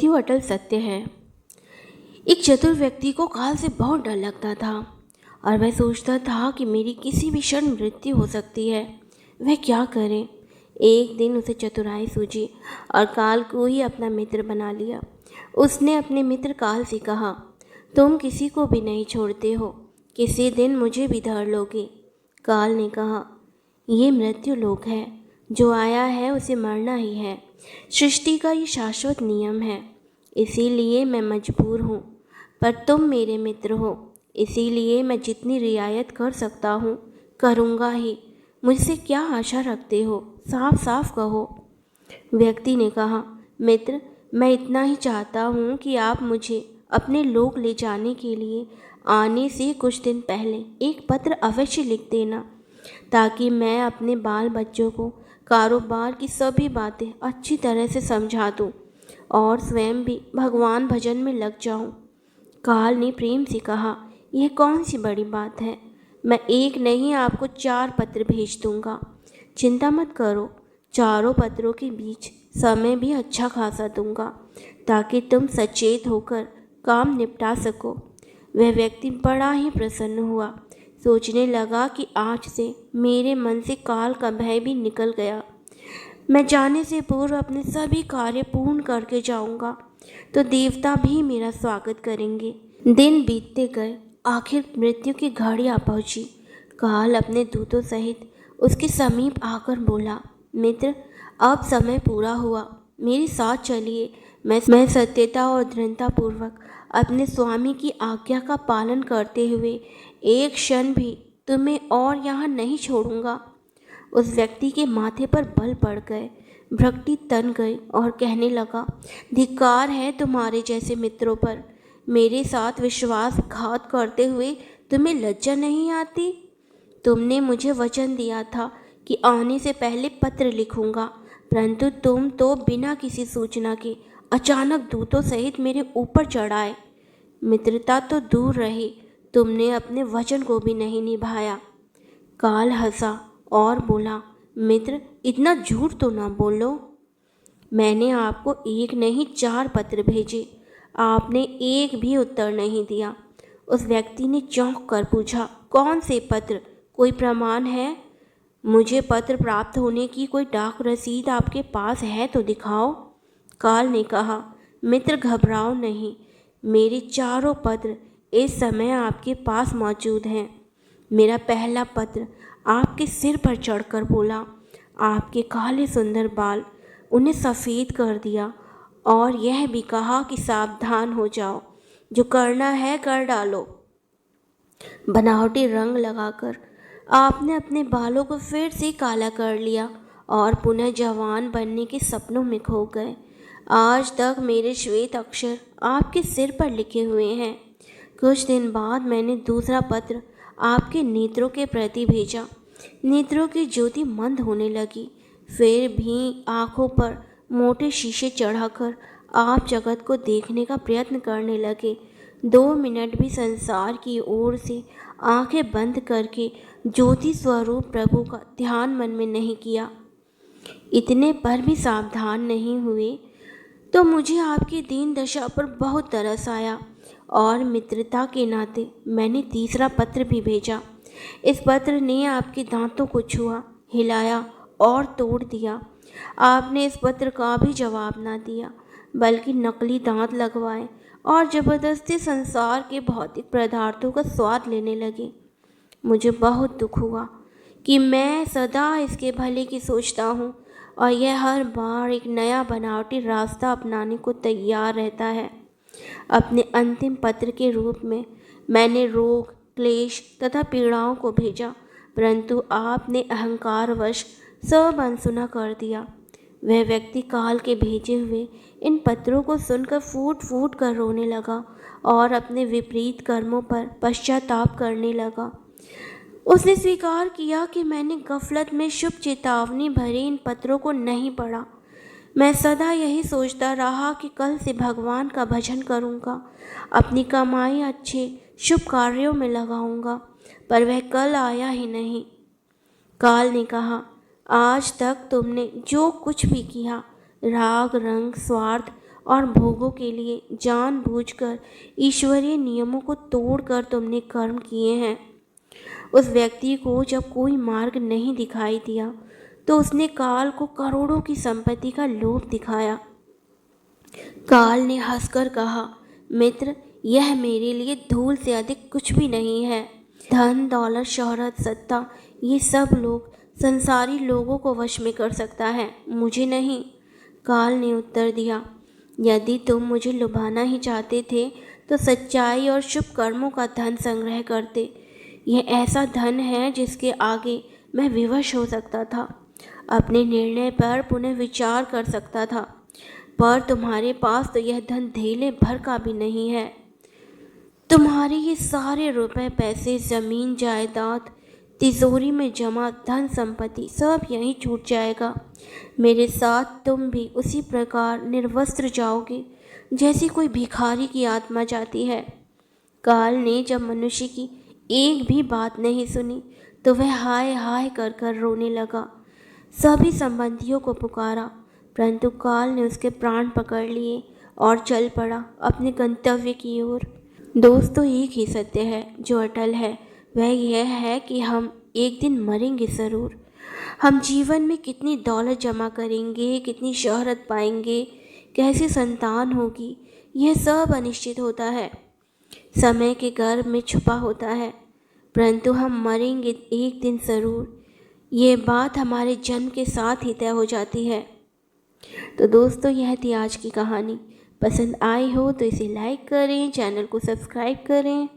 मृत्यु अटल सत्य है। एक चतुर व्यक्ति को काल से बहुत डर लगता था और वह सोचता था कि मेरी किसी भी क्षण मृत्यु हो सकती है। वह क्या करे। एक दिन उसे चतुराई सूझी और काल को ही अपना मित्र बना लिया। उसने अपने मित्र काल से कहा, तुम किसी को भी नहीं छोड़ते हो, किसी दिन मुझे भी धर लोगे। काल ने कहा, ये मृत्यु लोक है, जो आया है उसे मरना ही है। सृष्टि का ये शाश्वत नियम है, इसीलिए मैं मजबूर हूँ। पर तुम मेरे मित्र हो, इसीलिए मैं जितनी रियायत कर सकता हूँ करूँगा ही। मुझसे क्या आशा रखते हो, साफ साफ कहो। व्यक्ति ने कहा, मित्र, मैं इतना ही चाहता हूँ कि आप मुझे अपने लोक ले जाने के लिए आने से कुछ दिन पहले एक पत्र अवश्य लिख देना, ताकि मैं अपने बाल बच्चों को कारोबार की सभी बातें अच्छी तरह से समझा दूँ और स्वयं भी भगवान भजन में लग जाऊँ। काल ने प्रेम से कहा, यह कौन सी बड़ी बात है, मैं एक नहीं आपको 4 पत्र भेज दूँगा। चिंता मत करो, चारों पत्रों के बीच समय भी अच्छा खासा दूँगा, ताकि तुम सचेत होकर काम निपटा सको। वह व्यक्ति बड़ा ही प्रसन्न हुआ, सोचने लगा कि आज से मेरे मन से काल का भय भी निकल गया। मैं जाने से पूर्व अपने सभी कार्य पूर्ण करके जाऊंगा, तो देवता भी मेरा स्वागत करेंगे। दिन बीतते गए, आखिर मृत्यु की घड़ी आ पहुंची। काल अपने दूतों सहित उसके समीप आकर बोला, मित्र, अब समय पूरा हुआ, मेरे साथ चलिए। मैं सत्यता और दृढ़ता पूर्वक अपने स्वामी की आज्ञा का पालन करते हुए एक क्षण भी तुम्हें और यहाँ नहीं छोड़ूंगा। उस व्यक्ति के माथे पर बल पड़ गए, भ्रकटी तन गई और कहने लगा, धिक्कार है तुम्हारे जैसे मित्रों पर। मेरे साथ विश्वासघात करते हुए तुम्हें लज्जा नहीं आती? तुमने मुझे वचन दिया था कि आने से पहले पत्र लिखूंगा, परंतु तुम तो बिना किसी सूचना के अचानक दूतों सहित मेरे ऊपर चढ़ाए। मित्रता तो दूर रही, तुमने अपने वचन को भी नहीं निभाया। काल हंसा और बोला, मित्र, इतना झूठ तो ना बोलो। मैंने आपको एक नहीं 4 पत्र भेजे, आपने एक भी उत्तर नहीं दिया। उस व्यक्ति ने चौंक कर पूछा, कौन से पत्र, कोई प्रमाण है? मुझे पत्र प्राप्त होने की कोई डाक रसीद आपके पास है तो दिखाओ। काल ने कहा, मित्र, घबराओ नहीं, मेरे चारों पत्र इस समय आपके पास मौजूद हैं। मेरा पहला पत्र आपके सिर पर चढ़कर बोला, आपके काले सुंदर बाल उन्हें सफ़ेद कर दिया और यह भी कहा कि सावधान हो जाओ, जो करना है कर डालो। बनावटी रंग लगाकर आपने अपने बालों को फिर से काला कर लिया और पुनः जवान बनने के सपनों में खो गए। आज तक मेरे श्वेत अक्षर आपके सिर पर लिखे हुए हैं। कुछ दिन बाद मैंने दूसरा पत्र आपके नेत्रों के प्रति भेजा। नेत्रों की ज्योति मंद होने लगी, फिर भी आँखों पर मोटे शीशे चढ़ाकर आप जगत को देखने का प्रयत्न करने लगे। 2 मिनट भी संसार की ओर से आंखें बंद करके ज्योति स्वरूप प्रभु का ध्यान मन में नहीं किया। इतने पर भी सावधान नहीं हुए तो मुझे आपकी दीन दशा पर बहुत तरस आया और मित्रता के नाते मैंने तीसरा पत्र भी भेजा। इस पत्र ने आपके दांतों को छुआ, हिलाया और तोड़ दिया। आपने इस पत्र का भी जवाब ना दिया, बल्कि नकली दांत लगवाए और ज़बरदस्ती संसार के भौतिक पदार्थों का स्वाद लेने लगे। मुझे बहुत दुख हुआ कि मैं सदा इसके भले की सोचता हूँ और यह हर बार एक नया बनावटी रास्ता अपनाने को तैयार रहता है। अपने अंतिम पत्र के रूप में मैंने रोग, क्लेश तथा पीड़ाओं को भेजा, परंतु आपने अहंकारवश सब अनसुना कर दिया। वह व्यक्ति काल के भेजे हुए इन पत्रों को सुनकर फूट फूट कर रोने लगा और अपने विपरीत कर्मों पर पश्चाताप करने लगा। उसने स्वीकार किया कि मैंने गफलत में शुभ चेतावनी भरे इन पत्रों को नहीं पढ़ा। मैं सदा यही सोचता रहा कि कल से भगवान का भजन करूँगा, अपनी कमाई अच्छे शुभ कार्यों में लगाऊंगा, पर वह कल आया ही नहीं। काल ने कहा, आज तक तुमने जो कुछ भी किया, राग, रंग, स्वार्थ और भोगों के लिए जानबूझकर ईश्वरीय नियमों को तोड़कर तुमने कर्म किए हैं। उस व्यक्ति को जब कोई मार्ग नहीं दिखाई दिया तो उसने काल को करोड़ों की संपत्ति का लोभ दिखाया। काल ने हंसकर कहा, मित्र, यह मेरे लिए धूल से अधिक कुछ भी नहीं है। धन, दौलत, शोहरत, सत्ता, ये सब लोग संसारी लोगों को वश में कर सकता है, मुझे नहीं। काल ने उत्तर दिया, यदि तुम मुझे लुभाना ही चाहते थे तो सच्चाई और शुभ कर्मों का धन संग्रह करते। यह ऐसा धन है जिसके आगे मैं विवश हो सकता था, अपने निर्णय पर पुनः विचार कर सकता था, पर तुम्हारे पास तो यह धन धेले भर का भी नहीं है। तुम्हारे ये सारे रुपए, पैसे, ज़मीन, जायदाद, तिजोरी में जमा धन संपत्ति सब यहीं छूट जाएगा। मेरे साथ तुम भी उसी प्रकार निर्वस्त्र जाओगे जैसी कोई भिखारी की आत्मा जाती है। काल ने जब मनुष्य की एक भी बात नहीं सुनी तो वह हाय हाय कर कर रोने लगा। सभी संबंधियों को पुकारा, परंतु काल ने उसके प्राण पकड़ लिए और चल पड़ा अपने गंतव्य की ओर। दोस्तों, एक ही सत्य है जो अटल है, वह यह है कि हम एक दिन मरेंगे ज़रूर। हम जीवन में कितनी दौलत जमा करेंगे, कितनी शोहरत पाएंगे, कैसी संतान होगी, यह सब अनिश्चित होता है, समय के गर्भ में छुपा होता है, परंतु हम मरेंगे एक दिन ज़रूर। ये बात हमारे जन्म के साथ ही तय हो जाती है। तो दोस्तों, यह थी आज की कहानी। पसंद आई हो तो इसे लाइक करें, चैनल को सब्सक्राइब करें।